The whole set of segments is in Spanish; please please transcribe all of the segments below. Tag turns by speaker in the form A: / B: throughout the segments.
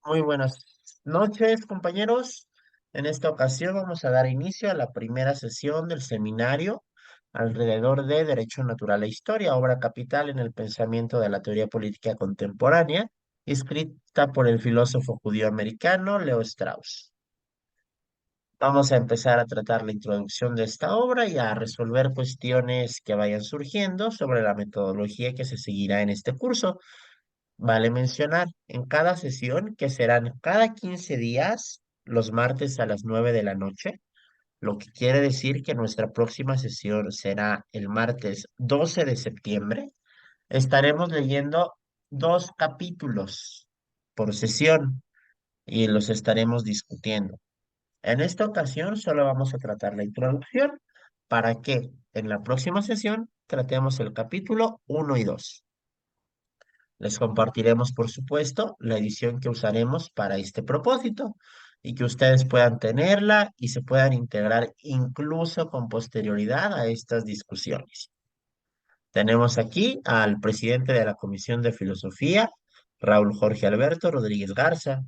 A: Muy buenas noches, compañeros. En esta ocasión vamos a dar inicio a la primera sesión del seminario alrededor de Derecho Natural e Historia, obra capital en el pensamiento de la teoría política contemporánea, escrita por el filósofo judío americano Leo Strauss. Vamos a empezar a tratar la introducción de esta obra y a resolver cuestiones que vayan surgiendo sobre la metodología que se seguirá en este curso. Vale mencionar en cada sesión que serán cada 15 días, los martes a las 9 de la noche, lo que quiere decir que nuestra próxima sesión será el martes 12 de septiembre. Estaremos leyendo dos capítulos por sesión y los estaremos discutiendo. En esta ocasión solo vamos a tratar la introducción para que en la próxima sesión tratemos el capítulo uno y 2. Les compartiremos, por supuesto, la edición que usaremos para este propósito y que ustedes puedan tenerla y se puedan integrar incluso con posterioridad a estas discusiones. Tenemos aquí al presidente de la Comisión de Filosofía, Raúl Jorge Alberto Rodríguez Garza,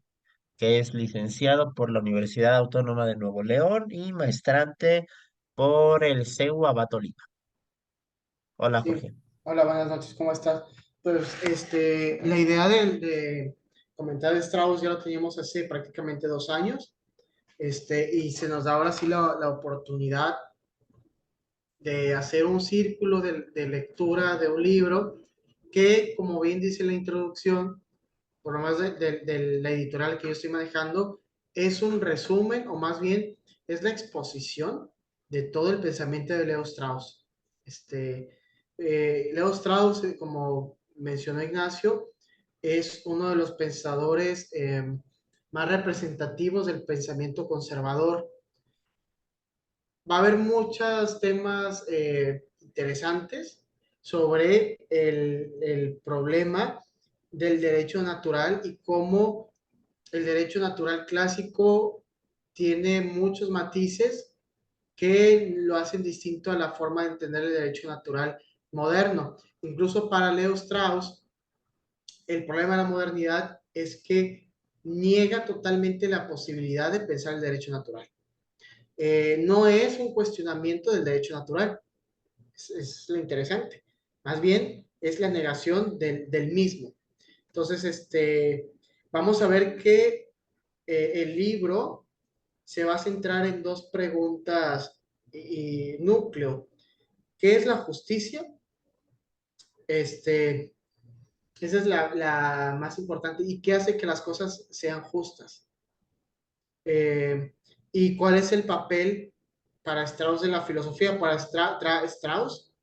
A: que es licenciado por la Universidad Autónoma de Nuevo León y maestrante por el CEU Abato Lima. Hola,
B: Sí,
A: Jorge.
B: hola, buenas noches, ¿cómo estás? Pues la idea de comentar de Strauss ya lo teníamos hace prácticamente 2 años, y se nos da ahora sí la oportunidad de hacer un círculo de lectura de un libro que, como bien dice la introducción, por lo más de la editorial que yo estoy manejando, es un resumen, o más bien es la exposición de todo el pensamiento de Leo Strauss. Leo Strauss, como mencionó Ignacio, es uno de los pensadores más representativos del pensamiento conservador. Va a haber muchos temas interesantes sobre el problema del derecho natural y cómo el derecho natural clásico tiene muchos matices que lo hacen distinto a la forma de entender el derecho natural moderno. Incluso para Leo Strauss, el problema de la modernidad es que niega totalmente la posibilidad de pensar el derecho natural. No es un cuestionamiento del derecho natural, es lo interesante. Más bien es la negación del mismo. Entonces, vamos a ver que el libro se va a centrar en dos preguntas y núcleo. ¿Qué es la justicia? Este, Esa es la más importante. ¿Y qué hace que las cosas sean justas? Eh, ¿Y cuál es el papel para Strauss de la filosofía? Para Strauss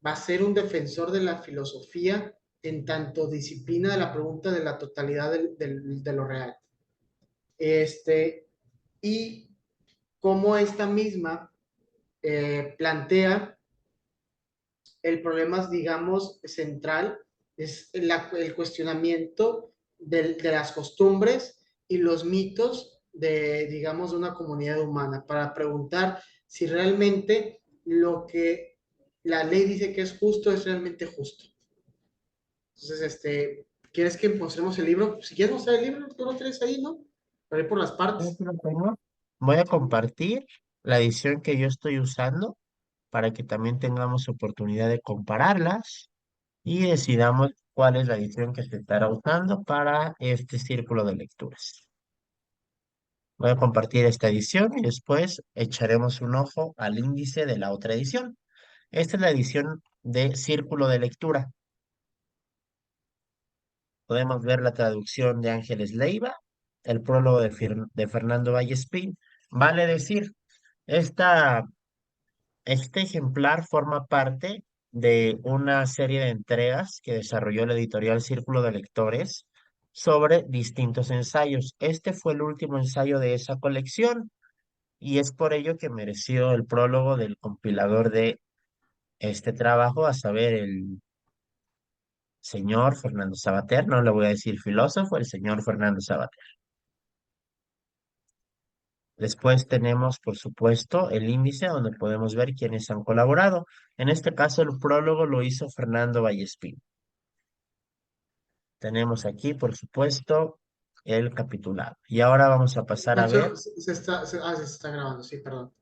B: va a ser un defensor de la filosofía en tanto disciplina de la pregunta de la totalidad de lo real. Y cómo esta misma plantea el problema, digamos, central, es el cuestionamiento de las costumbres y los mitos de, digamos, de una comunidad humana, para preguntar si realmente lo que la ley dice que es justo es realmente justo. Entonces, ¿quieres que mostremos el libro? Si quieres mostrar el libro, tú lo tienes ahí, ¿no? Para ir por las partes.
A: Aquí lo tengo. Voy a compartir la edición que yo estoy usando para que también tengamos oportunidad de compararlas y decidamos cuál es la edición que se estará usando para este círculo de lecturas. Voy a compartir esta edición y después echaremos un ojo al índice de la otra edición. Esta es la edición de círculo de lectura. Podemos ver la traducción de Ángeles Leiva, el prólogo de Fernando Vallespín. Vale decir, esta este ejemplar forma parte de una serie de entregas que desarrolló la editorial Círculo de Lectores sobre distintos ensayos. Este fue el último ensayo de esa colección y es por ello que mereció el prólogo del compilador de este trabajo, a saber, el señor Fernando Savater. No le voy a decir filósofo, el señor Fernando Savater. Después tenemos, por supuesto, el índice donde podemos ver quiénes han colaborado. En este caso, el prólogo lo hizo Fernando Vallespín. Tenemos aquí, por supuesto, el capitulado. Y ahora vamos a pasar a ver,
B: Nacho, se está grabando, sí, perdón.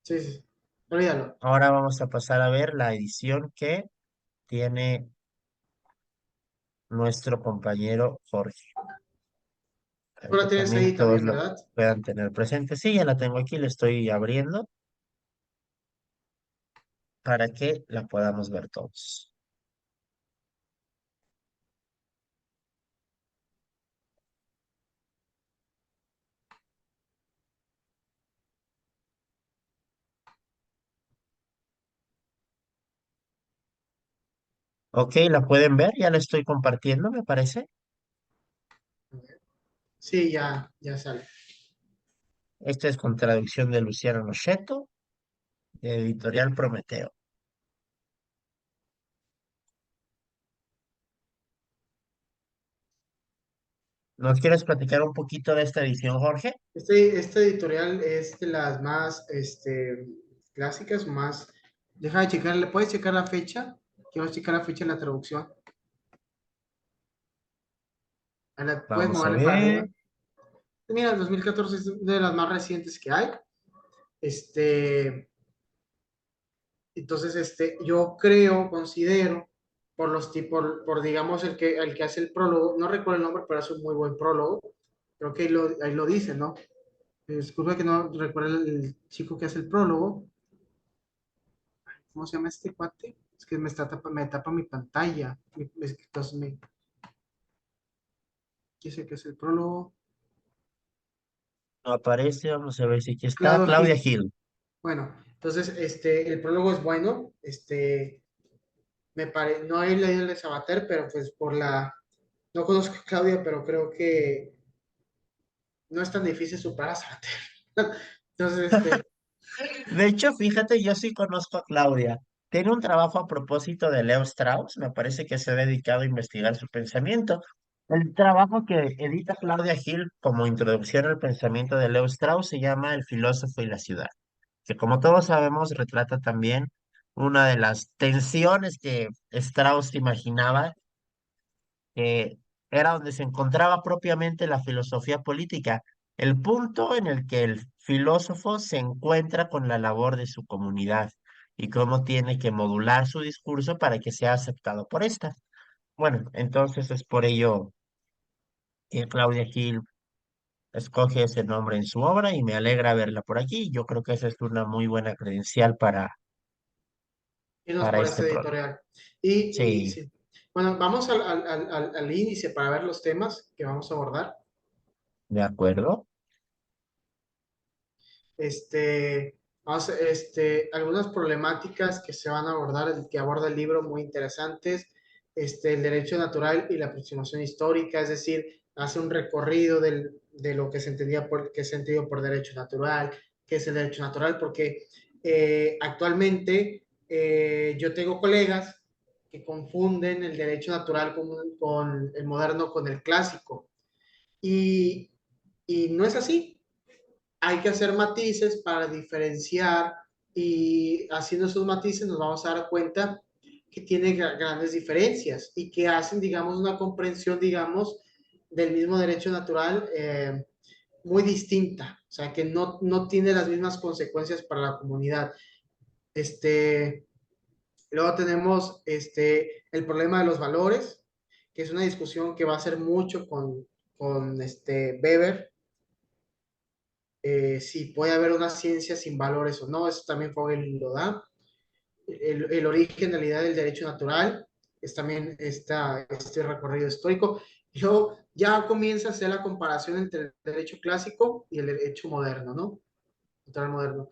B: Sí, sí, sí. Olvídalo.
A: ahora vamos a pasar a ver la edición que tiene nuestro compañero Jorge, para
B: Tú la
A: que
B: tienes
A: también
B: ahí
A: todos
B: también,
A: lo
B: ¿verdad?
A: puedan tener presente. Sí, ya la tengo aquí, la estoy abriendo para que la podamos ver todos. Ok, la pueden ver, ya la estoy compartiendo, me parece.
B: Sí, ya, ya sale.
A: Esta es con traducción de Luciano Nocheto, de Editorial Prometeo. ¿Nos quieres platicar un poquito de esta edición, Jorge?
B: Este editorial es de las más clásicas, más. Deja de checar, ¿le puedes checar la fecha? Quiero checar la fecha de la traducción. Puedes
A: Vamos a
B: moverle para arriba.
A: ver.
B: Mira, el 2014 es de las más recientes que hay. Este, entonces, yo creo, considero, por los tipos, por digamos, el que hace el prólogo, no recuerdo el nombre, pero hace un muy buen prólogo. Creo que ahí lo dice, ¿no? Disculpa que no recuerdo el chico que hace el prólogo. ¿Cómo se llama este cuate? Es que me tapa mi pantalla. Entonces, ¿qué sé qué es el prólogo?
A: No aparece, vamos a ver si aquí está.
B: Claudio
A: Claudia
B: Gil.
A: Gil.
B: Bueno, entonces, el prólogo es bueno. No he leído el de Sabater, pero pues no conozco a Claudia, pero creo que no es tan difícil superar a Sabater. Entonces,
A: De hecho, fíjate, yo sí conozco a Claudia. Tiene un trabajo a propósito de Leo Strauss, me parece que se ha dedicado a investigar su pensamiento. El trabajo que edita Claudia Gil como introducción al pensamiento de Leo Strauss se llama El filósofo y la ciudad, que como todos sabemos retrata también una de las tensiones que Strauss imaginaba, que era donde se encontraba propiamente la filosofía política, el punto en el que el filósofo se encuentra con la labor de su comunidad y cómo tiene que modular su discurso para que sea aceptado por esta. Bueno, entonces es por ello que Claudia Gil escoge ese nombre en su obra y me alegra verla por aquí. Yo creo que esa es una muy buena credencial
B: irnos
A: para
B: por
A: este
B: este
A: prólogo.
B: editorial. Y
A: Sí,
B: sí. Bueno, vamos al índice para ver los temas que vamos a abordar.
A: de acuerdo.
B: Algunas problemáticas que se van a abordar, que aborda el libro, muy interesantes. El derecho natural y la aproximación histórica, es decir, hace un recorrido de lo que se entendido por derecho natural, qué es el derecho natural, porque actualmente yo tengo colegas que confunden el derecho natural con el moderno, con el clásico. Y, y no es así, hay que hacer matices para diferenciar y haciendo esos matices nos vamos a dar cuenta que tiene grandes diferencias y que hacen, digamos, una comprensión, digamos, del mismo derecho natural muy distinta, o sea, que no tiene las mismas consecuencias para la comunidad. Este, Luego tenemos el problema de los valores, que es una discusión que va a ser mucho con Weber, si puede haber una ciencia sin valores o no, eso también Fogel lo da. El origen, en realidad, del derecho natural es también este recorrido histórico. Y luego ya comienza a hacer la comparación entre el derecho clásico y el derecho moderno, ¿no? Natural moderno.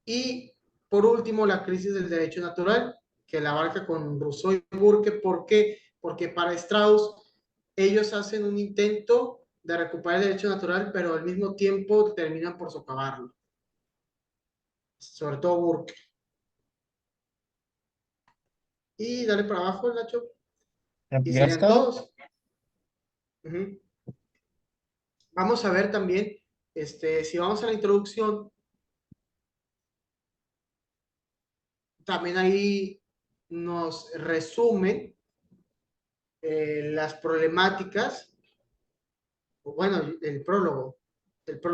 B: Y por último, la crisis del derecho natural, que la abarca con Rousseau y Burke. ¿Por qué? Porque para Strauss, ellos hacen un intento de recuperar el derecho natural, pero al mismo tiempo terminan por socavarlo. Sobre todo Burke. Y dale para abajo, Nacho. Y
A: ¿Ya
B: serían
A: está?
B: todos. Uh-huh. Vamos a ver también, si vamos a la introducción, también ahí nos resumen las problemáticas, bueno, el prólogo,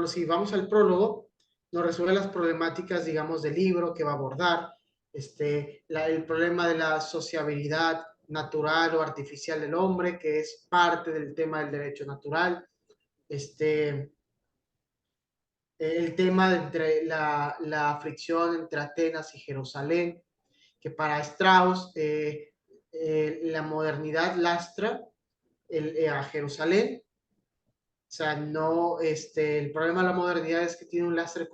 B: si vamos al prólogo, nos resuelve las problemáticas, digamos, del libro que va a abordar, el problema de la sociabilidad natural o artificial del hombre, que es parte del tema del derecho natural, el tema entre la fricción entre Atenas y Jerusalén, que para Strauss la modernidad lastra a Jerusalén. O sea, no, el problema de la modernidad es que tiene un lastre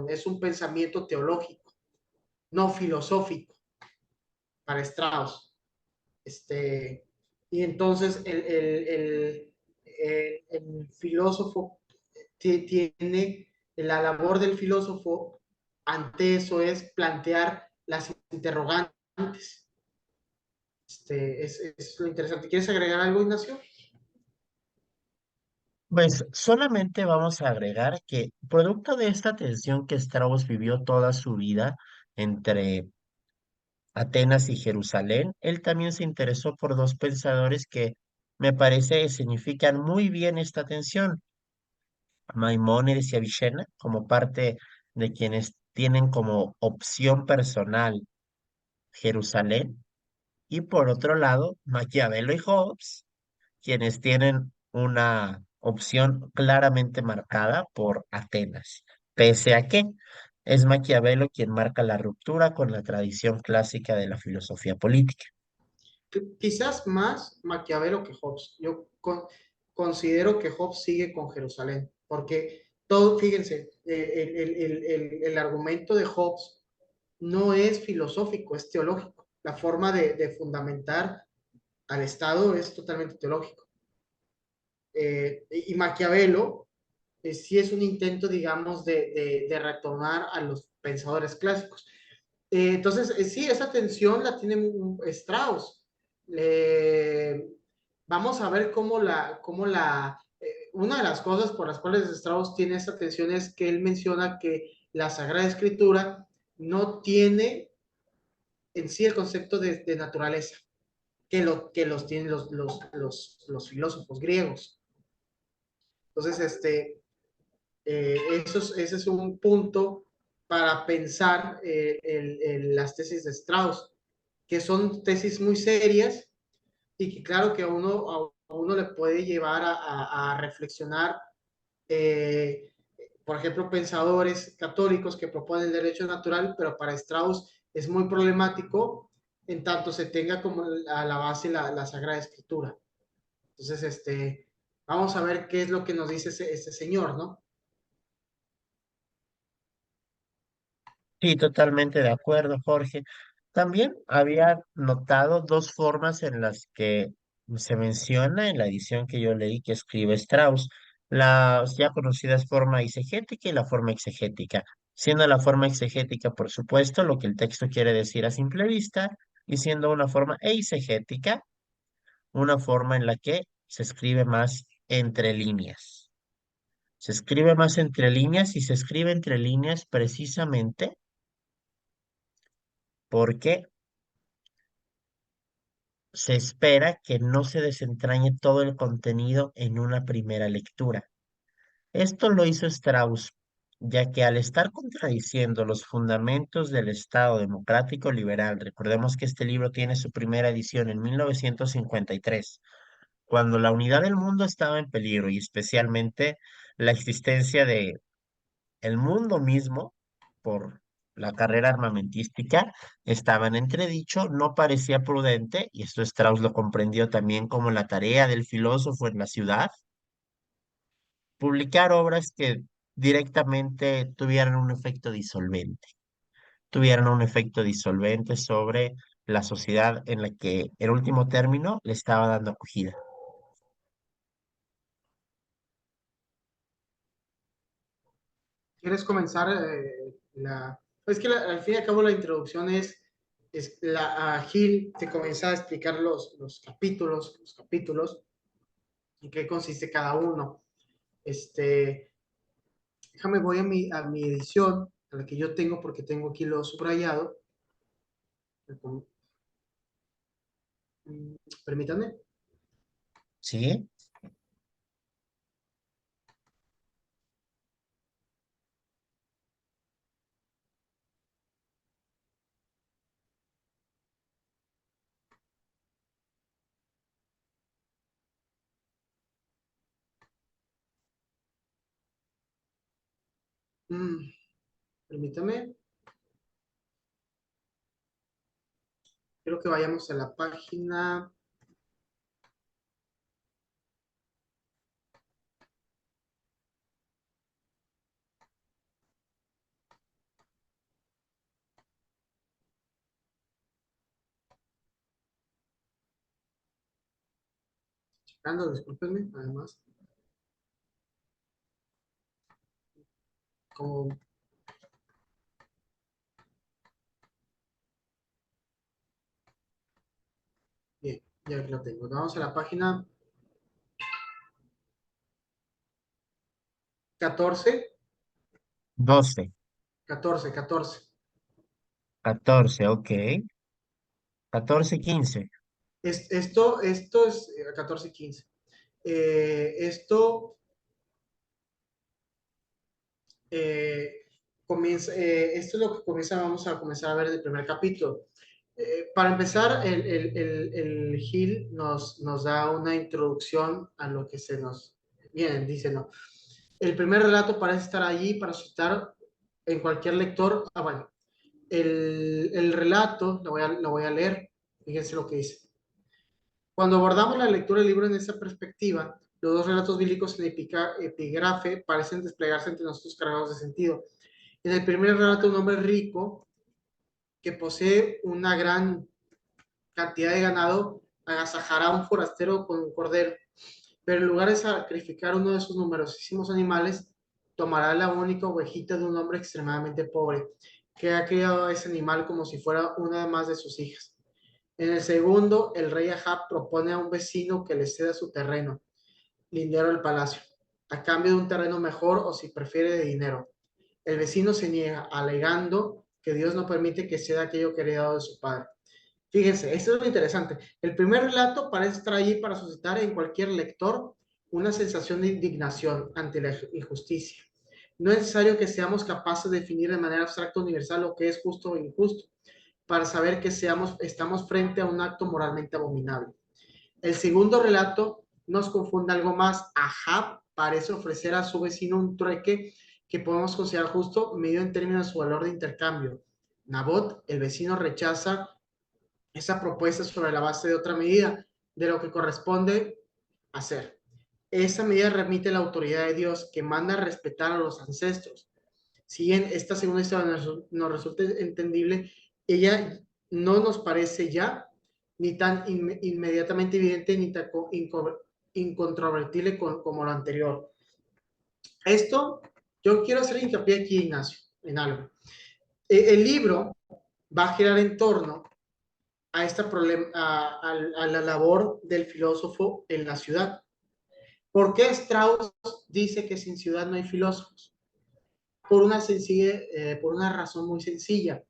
B: es un pensamiento teológico, no filosófico, para Strauss. Este, y entonces el filósofo tiene, la labor del filósofo ante eso es plantear las interrogantes. Es lo interesante. ¿Quieres agregar algo, Ignacio?
A: Pues solamente vamos a agregar que producto de esta tensión que Strauss vivió toda su vida entre Atenas y Jerusalén, él también se interesó por dos pensadores que me parece significan muy bien esta tensión, Maimónides y Avicena, como parte de quienes tienen como opción personal Jerusalén, y por otro lado, Maquiavelo y Hobbes, quienes tienen una opción claramente marcada por Atenas, pese a que es Maquiavelo quien marca la ruptura con la tradición clásica de la filosofía política.
B: Quizás más Maquiavelo que Hobbes. Yo considero que Hobbes sigue con Jerusalén, porque todo, fíjense, el argumento de Hobbes no es filosófico, es teológico. La forma de fundamentar al Estado es totalmente teológico. Y Maquiavelo sí es un intento, digamos, de retornar a los pensadores clásicos. Entonces, sí, esa tensión la tiene Strauss. Vamos a ver una de las cosas por las cuales Strauss tiene esa tensión es que él menciona que la Sagrada Escritura no tiene en sí el concepto de naturaleza, que los tienen los filósofos griegos. Entonces, ese es un punto para pensar las tesis de Strauss, que son tesis muy serias y que claro que a uno le puede llevar a reflexionar, por ejemplo, pensadores católicos que proponen el derecho natural, pero para Strauss es muy problemático en tanto se tenga como a la base la Sagrada Escritura. Entonces, vamos a ver qué es lo que nos dice ese señor, ¿no?
A: Sí, totalmente de acuerdo, Jorge. También había notado dos formas en las que se menciona en la edición que yo leí que escribe Strauss, las ya conocidas forma eisegética y la forma exegética, siendo la forma exegética, por supuesto, lo que el texto quiere decir a simple vista, y siendo una forma eisegética, una forma en la que se escribe más entre líneas. Se escribe más entre líneas y se escribe entre líneas precisamente porque se espera que no se desentrañe todo el contenido en una primera lectura. Esto lo hizo Strauss, ya que al estar contradiciendo los fundamentos del Estado democrático liberal, recordemos que este libro tiene su primera edición en 1953, cuando la unidad del mundo estaba en peligro y especialmente la existencia de el mundo mismo, por la carrera armamentística, estaba en entredicho, no parecía prudente, y esto Strauss lo comprendió también como la tarea del filósofo en la ciudad, publicar obras que directamente tuvieran un efecto disolvente sobre la sociedad en la que, en último término, le estaba dando acogida.
B: ¿Quieres comenzar Es que al fin y al cabo la introducción a Gil te comienza a explicar los capítulos, en qué consiste cada uno. Déjame, voy a mi edición, a la que yo tengo, porque tengo aquí lo subrayado. Permítanme.
A: ¿Sí?
B: Mm, permítame, quiero que vayamos a la página. Checando, discúlpenme, además, como bien, ya lo tengo. Vamos a la página 14,
A: 12,
B: 14, 14.
A: 14, ok. 14, 15.
B: Esto es 14, 15. Esto esto es lo que vamos a comenzar a ver del primer capítulo. Para empezar, el Gil nos da una introducción a lo que se nos viene. Dice, no. El primer relato parece estar allí para suscitar en cualquier lector. Ah, bueno, el relato lo voy a leer. Fíjense lo que dice. Cuando abordamos la lectura del libro en esta perspectiva, los dos relatos bíblicos en epígrafe parecen desplegarse entre nosotros cargados de sentido. En el primer relato, un hombre rico que posee una gran cantidad de ganado agasajará a un forastero con un cordero, pero en lugar de sacrificar uno de sus numerosísimos animales, tomará la única ovejita de un hombre extremadamente pobre, que ha criado a ese animal como si fuera una más de sus hijas. En el segundo, el rey Ahab propone a un vecino que le ceda su terreno, lindero del palacio, a cambio de un terreno mejor o si prefiere de dinero. El vecino se niega, alegando que Dios no permite que ceda aquello que heredado de su padre. Fíjense, esto es lo interesante. El primer relato parece estar allí para suscitar en cualquier lector una sensación de indignación ante la injusticia. No es necesario que seamos capaces de definir de manera abstracta universal lo que es justo o injusto para saber que estamos frente a un acto moralmente abominable. El segundo relato nos confunde algo más. Ahab parece ofrecer a su vecino un trueque que podemos considerar justo, medido en términos de su valor de intercambio. Nabot, el vecino, rechaza esa propuesta sobre la base de otra medida, de lo que corresponde hacer. Esa medida remite la autoridad de Dios que manda a respetar a los ancestros. Si bien esta segunda historia nos resulta entendible, ella no nos parece ya ni tan inmediatamente evidente ni tan incontrovertible como lo anterior. Esto, yo quiero hacer hincapié aquí, Ignacio, en algo. El libro va a girar en torno a, a la labor del filósofo en la ciudad. ¿Por qué Strauss dice que sin ciudad no hay filósofos? Por una razón muy sencilla.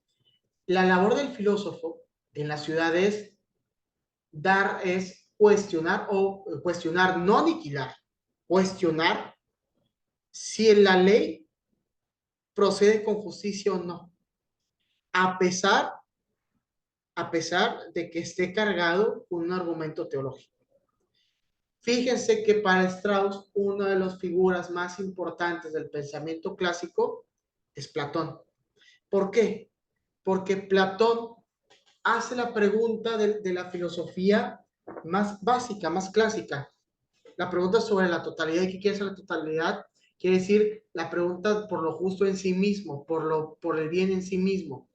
B: La labor del filósofo en la ciudad es cuestionar o cuestionar, no aniquilar, cuestionar si en la ley procede con justicia o no, a pesar, a pesar de que esté cargado con un argumento teológico. Fíjense que para Strauss, una de las figuras más importantes del pensamiento clásico es Platón. ¿Por qué? Porque Platón hace la pregunta de la filosofía más básica, más clásica. La pregunta sobre la totalidad. ¿Y qué quiere decir la totalidad? Quiere decir la pregunta por lo justo en sí mismo, por el bien en sí mismo.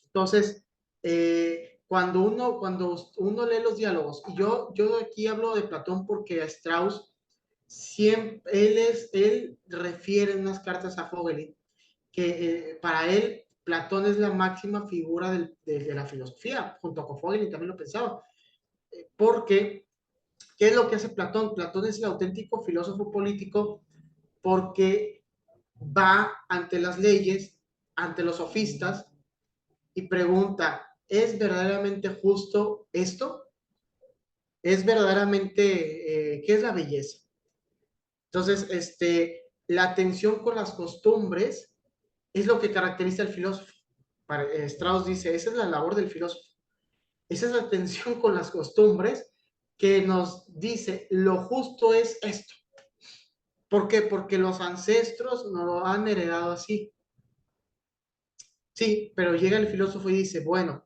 B: Entonces, cuando uno lee los diálogos, y yo aquí hablo de Platón porque a Strauss, siempre, él refiere en unas cartas a Vogelin que para él Platón es la máxima figura de la filosofía, junto con Vogelin también lo pensaba, porque ¿qué es lo que hace Platón? Platón es el auténtico filósofo político porque va ante las leyes, ante los sofistas, y pregunta, ¿es verdaderamente justo esto? es verdaderamente, ¿qué es la belleza? Entonces, la atención con las costumbres es lo que caracteriza al filósofo. Strauss dice, esa es la labor del filósofo. Esa es la atención con las costumbres que nos dice, lo justo es esto. ¿Por qué? Porque los ancestros nos lo han heredado así. Sí, pero llega el filósofo y dice, bueno,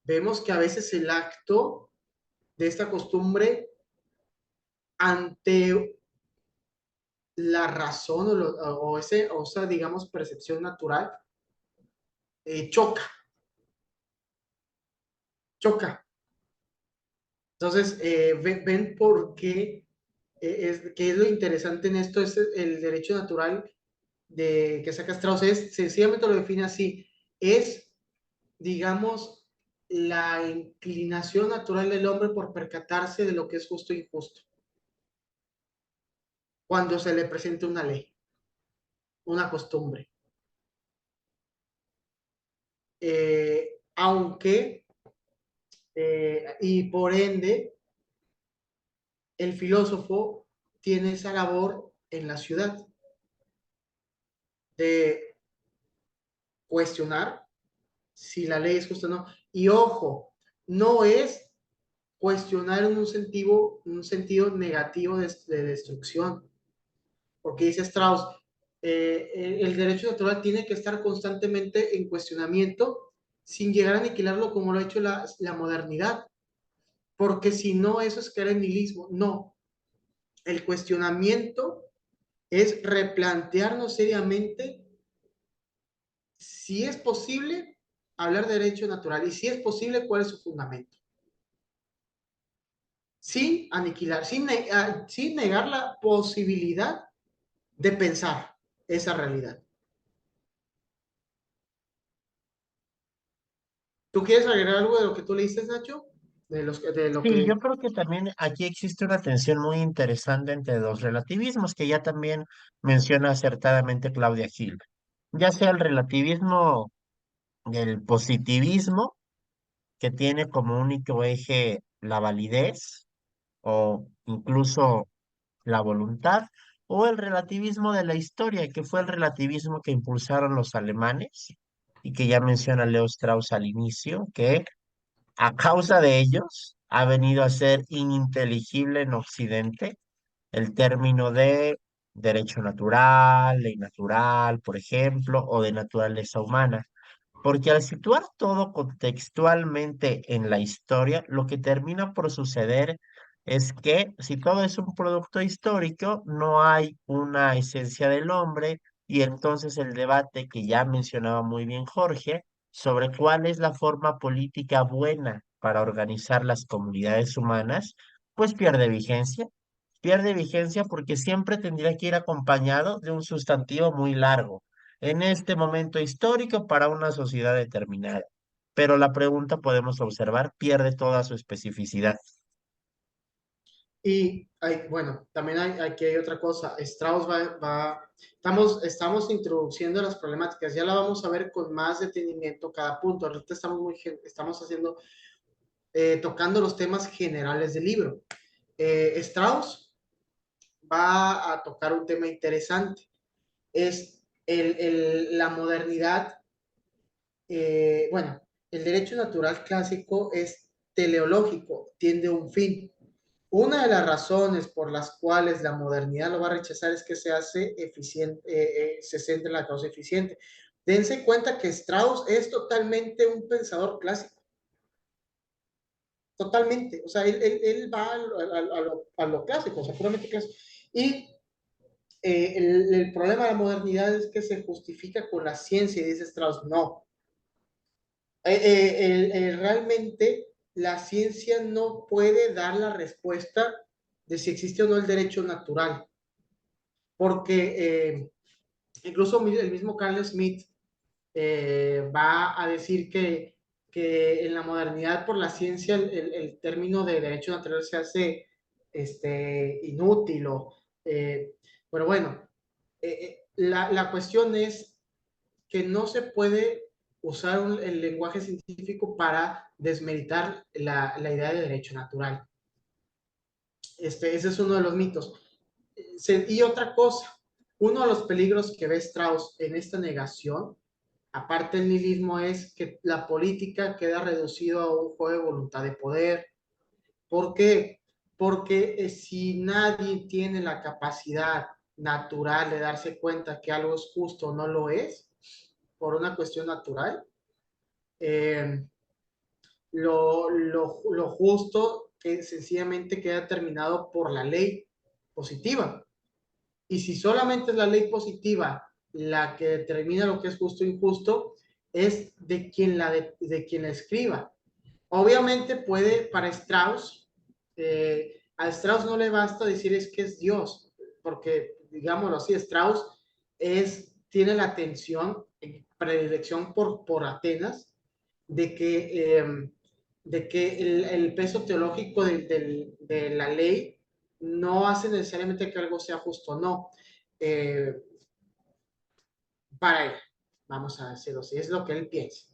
B: vemos que a veces el acto de esta costumbre ante la razón o esa, digamos, percepción natural, choca, choca. Entonces, ven por qué, qué es lo interesante en esto, es el derecho natural de que saca Strauss, es, sencillamente lo define así, es, digamos, la inclinación natural del hombre por percatarse de lo que es justo e injusto, cuando se le presenta una ley, una costumbre. Aunque, y por ende, el filósofo tiene esa labor en la ciudad de cuestionar si la ley es justa o no. Y ojo, no es cuestionar en un sentido negativo de destrucción, porque dice Strauss, el derecho natural tiene que estar constantemente en cuestionamiento sin llegar a aniquilarlo como lo ha hecho la modernidad, porque si no, eso es caer en nihilismo. No, el cuestionamiento es replantearnos seriamente si es posible hablar de derecho natural y si es posible cuál es su fundamento. Sin aniquilar, sin negar la posibilidad de pensar esa realidad. ¿Tú quieres agregar algo de lo que tú leíste, Nacho? De lo
A: Sí, yo
B: que...
A: creo que también aquí existe una tensión muy interesante entre los relativismos que ya también menciona acertadamente Claudia Gil, ya sea el relativismo del positivismo, que tiene como único eje la validez o incluso la voluntad, o el relativismo de la historia, que fue el relativismo que impulsaron los alemanes y que ya menciona Leo Strauss al inicio, que a causa de ellos ha venido a ser ininteligible en Occidente el término de derecho natural, ley natural, por ejemplo, o de naturaleza humana. Porque al situar todo contextualmente en la historia, lo que termina por suceder es que si todo es un producto histórico, no hay una esencia del hombre y entonces el debate que ya mencionaba muy bien Jorge sobre cuál es la forma política buena para organizar las comunidades humanas, pues pierde vigencia. Pierde vigencia porque siempre tendría que ir acompañado de un sustantivo muy largo en este momento histórico para una sociedad determinada. Pero la pregunta, podemos observar, pierde toda su especificidad.
B: Y hay, bueno, también aquí hay otra cosa. Strauss estamos introduciendo las problemáticas. Ya la vamos a ver con más detenimiento cada punto. Ahorita estamos haciendo, tocando los temas generales del libro. Strauss va a tocar un tema interesante. Es la modernidad. Bueno, el derecho natural clásico es teleológico, tiende a un fin. Una de las razones por las cuales la modernidad lo va a rechazar es que se hace eficiente, se centra en la causa eficiente. Dense cuenta que Strauss es totalmente un pensador clásico, totalmente. O sea, él va a lo clásico, o sea, puramente clásico. Y el problema de la modernidad es que se justifica con la ciencia, y dice Strauss, no. Realmente la ciencia no puede dar la respuesta de si existe o no el derecho natural, porque incluso el mismo Carl Smith va a decir que en la modernidad por la ciencia el término de derecho natural se hace inútil. Pero bueno, la cuestión es que no se puede usar el lenguaje científico para desmeritar la idea de derecho natural. Ese es uno de los mitos. Y otra cosa, uno de los peligros que ve Strauss en esta negación, aparte del nihilismo, es que la política queda reducido a un juego de voluntad de poder. ¿Por qué? Porque si nadie tiene la capacidad natural de darse cuenta que algo es justo o no lo es, por una cuestión natural, eh, lo justo que sencillamente queda determinado por la ley positiva. Y si solamente es la ley positiva la que determina lo que es justo e injusto, es de quien la escriba. Obviamente puede, para Strauss, a Strauss no le basta decir es que es Dios, porque, digámoslo así, Strauss tiene la atención, predilección por Atenas, de que, de que el peso teológico de la ley no hace necesariamente que algo sea justo o no. Eh, para él, vamos a decirlo así, es lo que él piensa.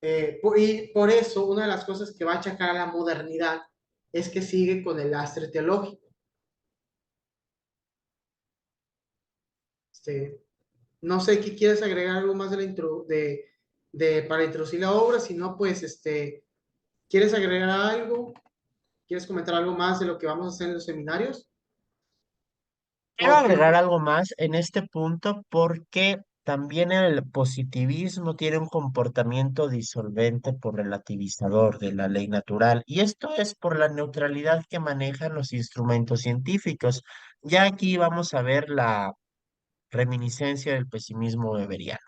B: Y por eso, una de las cosas que va a achacar a la modernidad es que sigue con el lastre teológico. Este, no sé qué quieres agregar algo más de la para introducir la obra, si no, pues, ¿quieres agregar algo? ¿Quieres comentar algo más de lo que vamos a hacer en los seminarios?
A: Quiero
B: ¿O
A: agregar algo más en este punto porque también el positivismo tiene un comportamiento disolvente por relativizador de la ley natural, y esto es por la neutralidad que manejan los instrumentos científicos. Ya aquí vamos a ver la reminiscencia del pesimismo weberiano.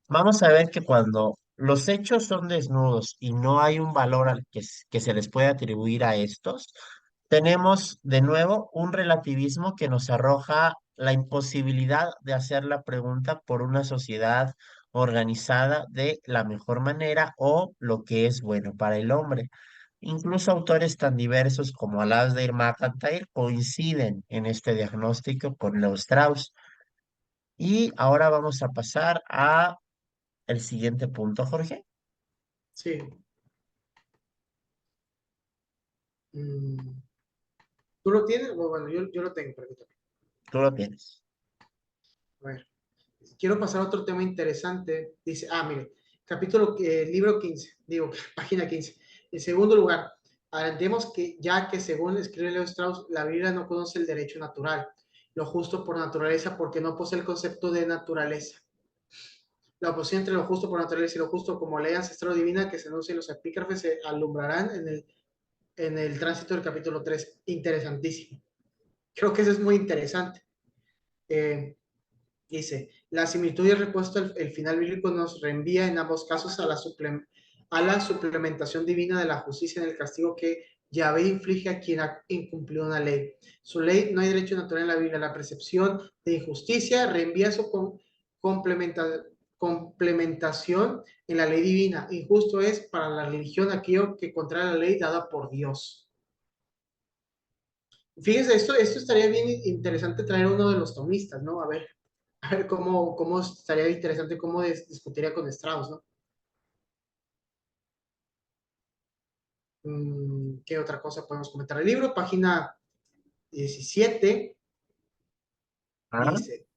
A: Vamos a ver que cuando los hechos son desnudos y no hay un valor que se les puede atribuir a estos, tenemos de nuevo un relativismo que nos arroja la imposibilidad de hacer la pregunta por una sociedad organizada de la mejor manera o lo que es bueno para el hombre. Incluso autores tan diversos como Alasdair MacIntyre coinciden en este diagnóstico con Leo Strauss. Y ahora vamos a pasar a el siguiente punto, Jorge.
B: sí? Mm, ¿Tú lo tienes? Bueno, yo lo tengo, permítame.
A: Tú lo tienes.
B: A ver. Quiero pasar a otro tema interesante. Dice, mire, libro 15, digo, página 15. En segundo lugar, adelantemos que ya que según escribe Leo Strauss, la Biblia no conoce el derecho natural, lo justo por naturaleza, porque no posee el concepto de naturaleza. La oposición entre lo justo por naturaleza y lo justo como ley ancestral divina que se enuncia en los epígrafes se alumbrarán en el tránsito del capítulo 3. Interesantísimo. Creo que eso es muy interesante. Eh, Dice, la similitud y el repuesto, el final bíblico nos reenvía en ambos casos a la suplementación divina de la justicia en el castigo que Yahvé inflige a quien ha incumplido una ley. Su ley no hay derecho natural en la Biblia. La percepción de injusticia reenvía su complementa, complementación en la ley divina. Injusto es para la religión aquello que contrae la ley dada por Dios. Fíjense, esto estaría bien interesante traer uno de los tomistas, ¿no? A ver cómo estaría interesante, cómo discutiría con Strauss, ¿no? ¿Qué otra cosa podemos comentar? El libro, página 17,
A: Ah,
B: dice,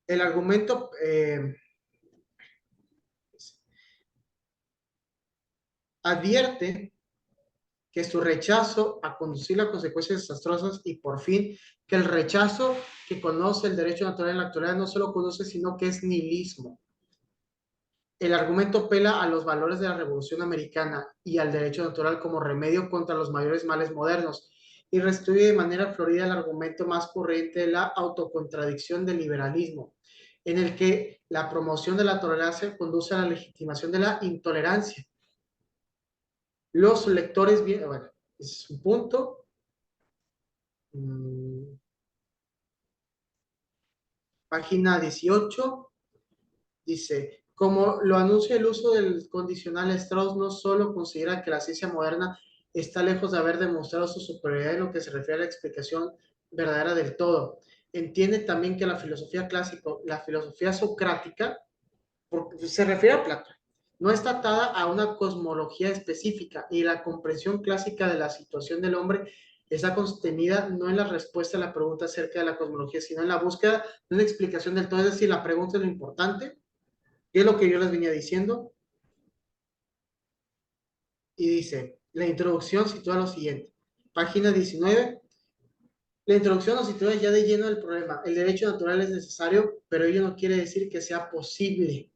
B: el argumento advierte que su rechazo a conducir a consecuencias desastrosas y por fin que el rechazo que conoce el derecho natural en la actualidad no solo conoce, sino que es nihilismo. El argumento apela a los valores de la Revolución Americana y al derecho natural como remedio contra los mayores males modernos y restituye de manera florida el argumento más corriente de la autocontradicción del liberalismo, en el que la promoción de la tolerancia conduce a la legitimación de la intolerancia. Los lectores, bien, bueno, ese es un punto. Mm, Página 18. Dice, como lo anuncia el uso del condicional, Strauss no solo considera que la ciencia moderna está lejos de haber demostrado su superioridad en lo que se refiere a la explicación verdadera del todo, entiende también que la filosofía clásica, la filosofía socrática, porque se refiere a Platón, no está atada a una cosmología específica y la comprensión clásica de la situación del hombre está contenida no en la respuesta a la pregunta acerca de la cosmología, sino en la búsqueda de una explicación del todo. Es decir, la pregunta es lo importante, y es lo que yo les venía diciendo, y dice, la introducción sitúa lo siguiente. Página 19. La introducción nos sitúa ya de lleno el problema. El derecho natural es necesario, pero ello no quiere decir que sea posible.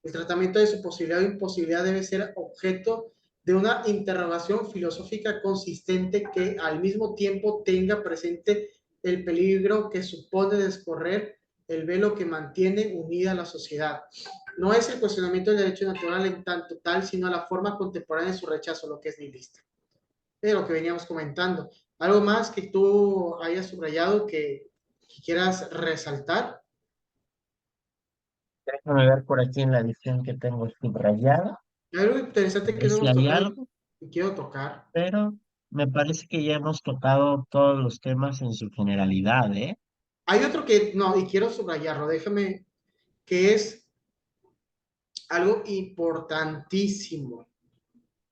B: El tratamiento de su posibilidad o imposibilidad debe ser objeto de una interrogación filosófica consistente que al mismo tiempo tenga presente el peligro que supone descorrer el velo que mantiene unida a la sociedad. No es el cuestionamiento del derecho natural en tanto tal, sino la forma contemporánea de su rechazo, lo que es nihilista. De lo que veníamos comentando. ¿Algo más que tú hayas subrayado que quieras resaltar?
A: Déjame ver por aquí en la edición que tengo subrayada,
B: Algo
A: a
B: interesante que
A: ver
B: no
A: si
B: hemos
A: hay
B: tocado
A: algo,
B: y quiero tocar.
A: pero me parece que ya hemos tocado todos los temas en su generalidad, ¿eh?
B: Hay otro que no, y quiero subrayarlo, déjame, que es algo importantísimo.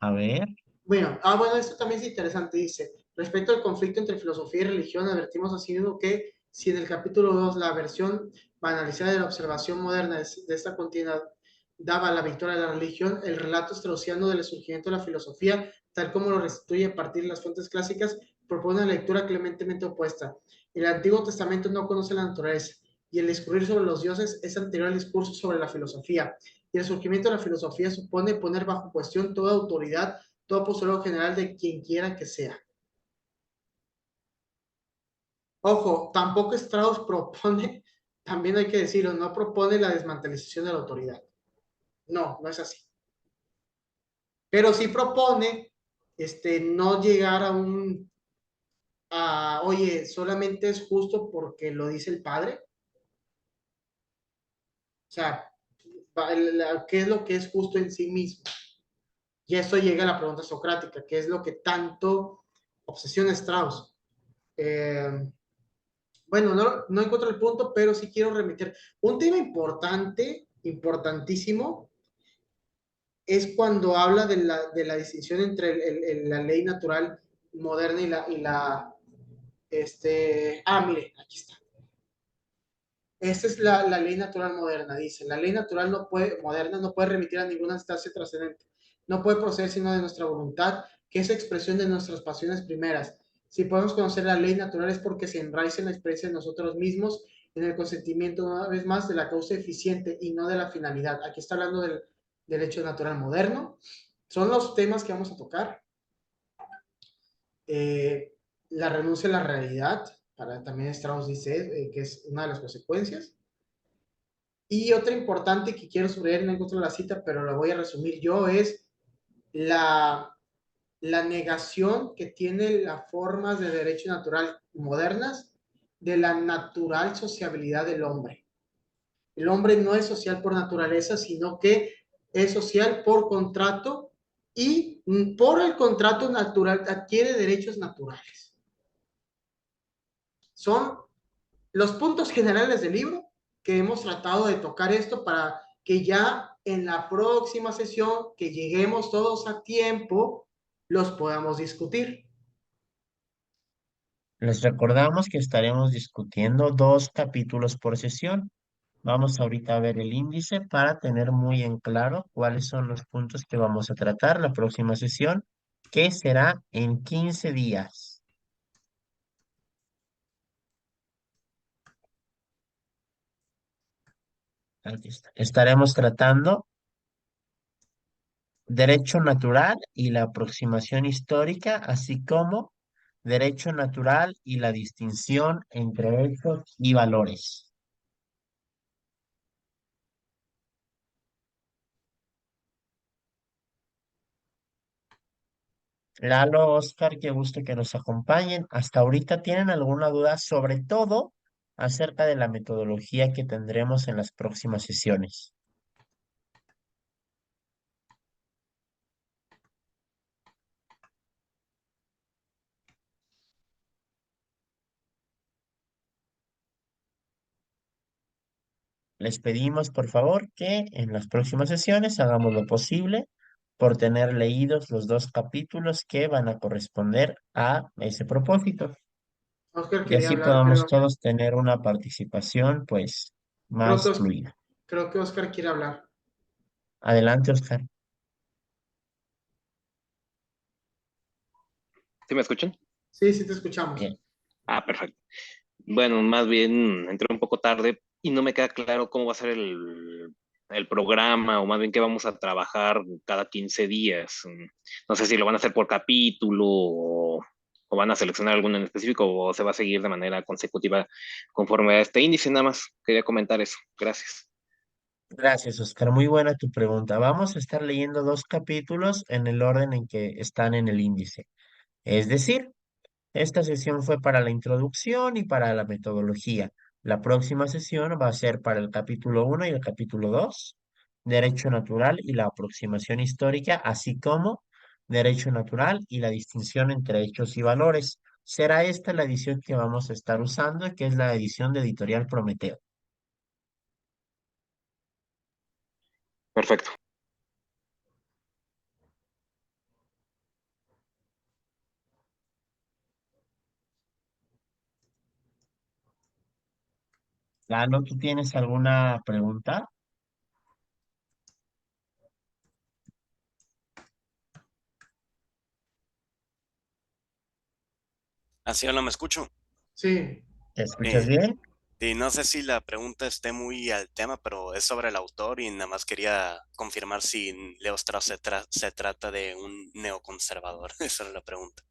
A: A ver,
B: Bueno, esto también es interesante, dice, respecto al conflicto entre filosofía y religión, advertimos así mismo que si en el capítulo 2 la versión banalizada de la observación moderna de esta contienda daba la victoria a la religión, el relato estraussiano del surgimiento de la filosofía, tal como lo restituye a partir de las fuentes clásicas, propone una lectura clementemente opuesta. El Antiguo Testamento no conoce la naturaleza, y el discurrir sobre los dioses es anterior al discurso sobre la filosofía, y el surgimiento de la filosofía supone poner bajo cuestión toda autoridad, todo postulado general de quien quiera que sea. Ojo, tampoco Strauss propone, también hay que decirlo, no propone la desmantelización de la autoridad. No, no es así. Pero sí propone no llegar oye, solamente es justo porque lo dice el padre. O sea, ¿qué es lo que es justo en sí mismo? Y eso llega a la pregunta socrática, ¿qué es lo que tanto obsesiona Strauss? Eh, Bueno, no encuentro el punto, pero sí quiero remitir. Un tema importante, importantísimo, es cuando habla de la distinción entre la ley natural moderna mire, aquí está. Esta es la ley natural moderna, dice. La ley natural moderna no puede remitir a ninguna instancia trascendente. No puede proceder sino de nuestra voluntad, que es expresión de nuestras pasiones primeras. Si podemos conocer la ley natural es porque se enraiza en la experiencia de nosotros mismos, en el consentimiento, una vez más, de la causa eficiente y no de la finalidad. Aquí está hablando del derecho natural moderno. Son los temas que vamos a tocar. Eh, la renuncia a la realidad, también Strauss dice que es una de las consecuencias. Y otra importante que quiero subrayar, no encuentro la cita, pero la voy a resumir yo, es la, la negación que tiene las formas de derecho natural modernas de la natural sociabilidad del hombre. El hombre no es social por naturaleza, sino que es social por contrato y por el contrato natural adquiere derechos naturales. Son los puntos generales del libro que hemos tratado de tocar esto para que ya en la próxima sesión, que lleguemos todos a tiempo, los podamos discutir.
A: les recordamos que estaremos discutiendo 2 capítulos por sesión. Vamos ahorita a ver el índice para tener muy en claro cuáles son los puntos que vamos a tratar la próxima sesión, que será en 15 días. Aquí está. Estaremos tratando derecho natural y la aproximación histórica, así como derecho natural y la distinción entre hechos y valores. Lalo, Oscar, qué gusto que nos acompañen. ¿Hasta ahorita tienen alguna duda, sobre todo acerca de la metodología que tendremos en las próximas sesiones? les pedimos por favor que en las próximas sesiones hagamos lo posible por tener leídos los dos capítulos que van a corresponder a ese propósito.
B: Oscar
A: Y
B: quería
A: así
B: hablar,
A: podamos
B: creo.
A: todos tener una participación pues
B: Creo que,
A: más fluida.
B: creo que Oscar quiere hablar.
A: Adelante, Oscar.
C: ¿Sí me escuchan?
B: Sí, sí te escuchamos.
A: Bien.
C: Ah, perfecto. Bueno, más bien entré un poco tarde y no me queda claro cómo va a ser el programa o más bien qué vamos a trabajar cada 15 días. No sé si lo van a hacer por capítulo o van a seleccionar alguno en específico o se va a seguir de manera consecutiva conforme a este índice. Nada más quería comentar eso. Gracias.
A: Gracias, Oscar. Muy buena tu pregunta. Vamos a estar leyendo dos capítulos en el orden en que están en el índice. Es decir, esta sesión fue para la introducción y para la metodología. La próxima sesión va a ser para el capítulo uno y el capítulo 2, Derecho Natural y la aproximación histórica, así como Derecho Natural y la distinción entre hechos y valores. Será esta la edición que vamos a estar usando, que es la edición de Editorial Prometeo.
C: Perfecto.
A: Lalo, ¿tú tienes alguna pregunta?
D: Así ahora me escucho.
B: Sí,
A: ¿Te escuchas
D: Eh,
A: bien?
D: y no sé si la pregunta esté muy al tema, pero es sobre el autor y nada más quería confirmar si Leo Strauss se trata de un neoconservador. Esa era la pregunta.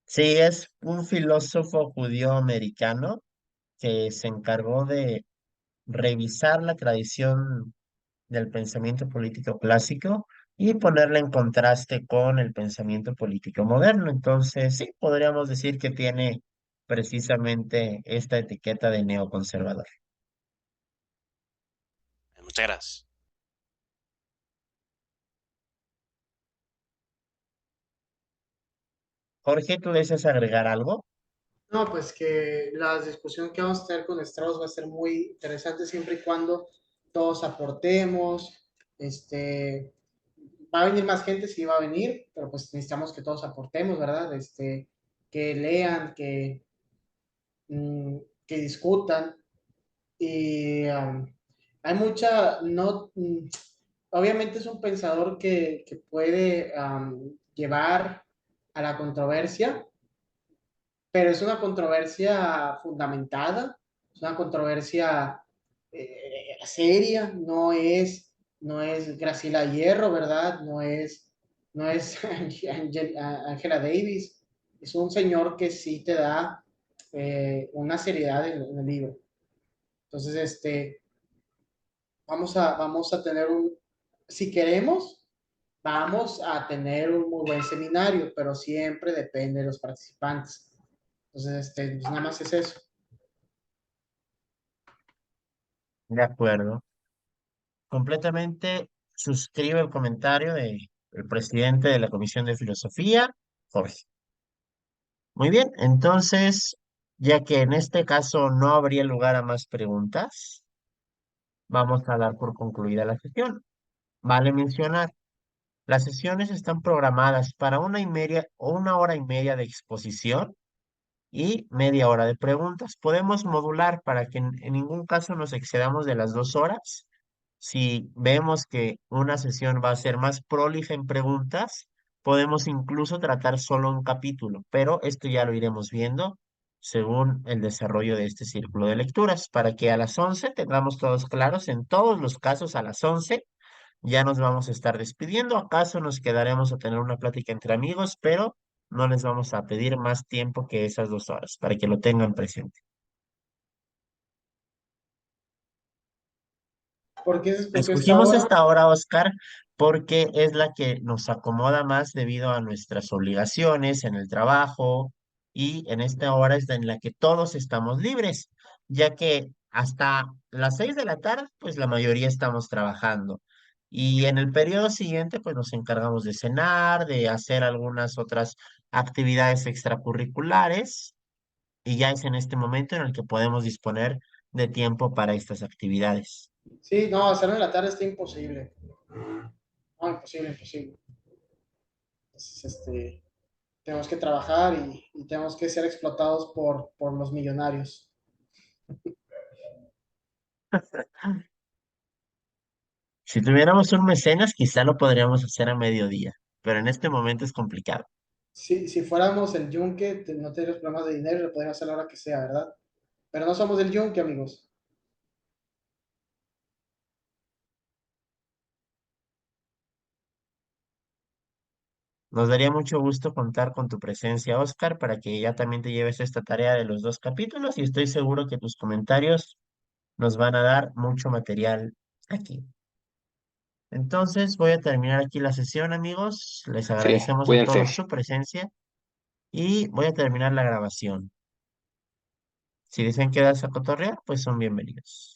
A: Sí, es un filósofo judío americano que se encargó de revisar la tradición del pensamiento político clásico y ponerla en contraste con el pensamiento político moderno. Entonces, sí, podríamos decir que tiene precisamente esta etiqueta de neoconservador.
D: Muchas gracias.
A: Jorge, ¿tú deseas agregar algo?
B: no, pues que la discusión que vamos a tener con Strauss va a ser muy interesante siempre y cuando todos aportemos. Este, va a venir más gente, sí va a venir, pero pues necesitamos que todos aportemos, ¿verdad? Que lean, que discutan. Y hay mucha, no, obviamente es un pensador que puede llevar a la controversia, pero es una controversia fundamentada, es una controversia seria, no es Graciela Hierro, ¿verdad? No es Angela Davis, es un señor que sí te da una seriedad en el libro. Entonces, vamos a tener si queremos, vamos a tener un muy buen seminario, pero siempre depende de los participantes. Entonces, pues nada más es eso.
A: De acuerdo. Completamente suscribo el comentario del presidente de la Comisión de Filosofía, Jorge. Muy bien, entonces, ya que en este caso no habría lugar a más preguntas, vamos a dar por concluida la sesión. Vale mencionar, las sesiones están programadas para 1 1/2 o 1 hora y media de exposición y media hora de preguntas. Podemos modular para que en ningún caso nos excedamos de las 2 horas. Si vemos que una sesión va a ser más prolija en preguntas, podemos incluso tratar solo un capítulo, pero esto ya lo iremos viendo según el desarrollo de este círculo de lecturas, para que a las 11 tengamos todos claros, en todos los casos a las 11 ya nos vamos a estar despidiendo. ¿Acaso nos quedaremos a tener una plática entre amigos? Pero no les vamos a pedir más tiempo que esas 2 horas, para que lo tengan presente.
B: Porque esta
A: Escogimos
B: hora,
A: esta hora, Oscar, porque es la que nos acomoda más debido a nuestras obligaciones en el trabajo y en esta hora es en la que todos estamos libres, ya que hasta las 6 de la tarde, pues la mayoría estamos trabajando. Y en el periodo siguiente, pues nos encargamos de cenar, de hacer algunas otras actividades extracurriculares y ya es en este momento en el que podemos disponer de tiempo para estas actividades.
B: Sí, no, hacerlo en la tarde está imposible. No, imposible, imposible. Entonces, tenemos que trabajar y tenemos que ser explotados por los millonarios.
A: Si tuviéramos un mecenas, quizá lo podríamos hacer a mediodía, pero en este momento es complicado.
B: Si fuéramos el yunque, no tendríamos problemas de dinero, lo podríamos hacer a la hora que sea, ¿verdad? Pero no somos del yunque, amigos.
A: Nos daría mucho gusto contar con tu presencia, Oscar, para que ya también te lleves esta tarea de los dos capítulos y estoy seguro que tus comentarios nos van a dar mucho material aquí. Entonces voy a terminar aquí la sesión, amigos. Les
C: Sí,
A: agradecemos a
C: cuídense.
A: todos su presencia y voy a terminar la grabación. Si desean quedarse a cotorrear, pues son bienvenidos.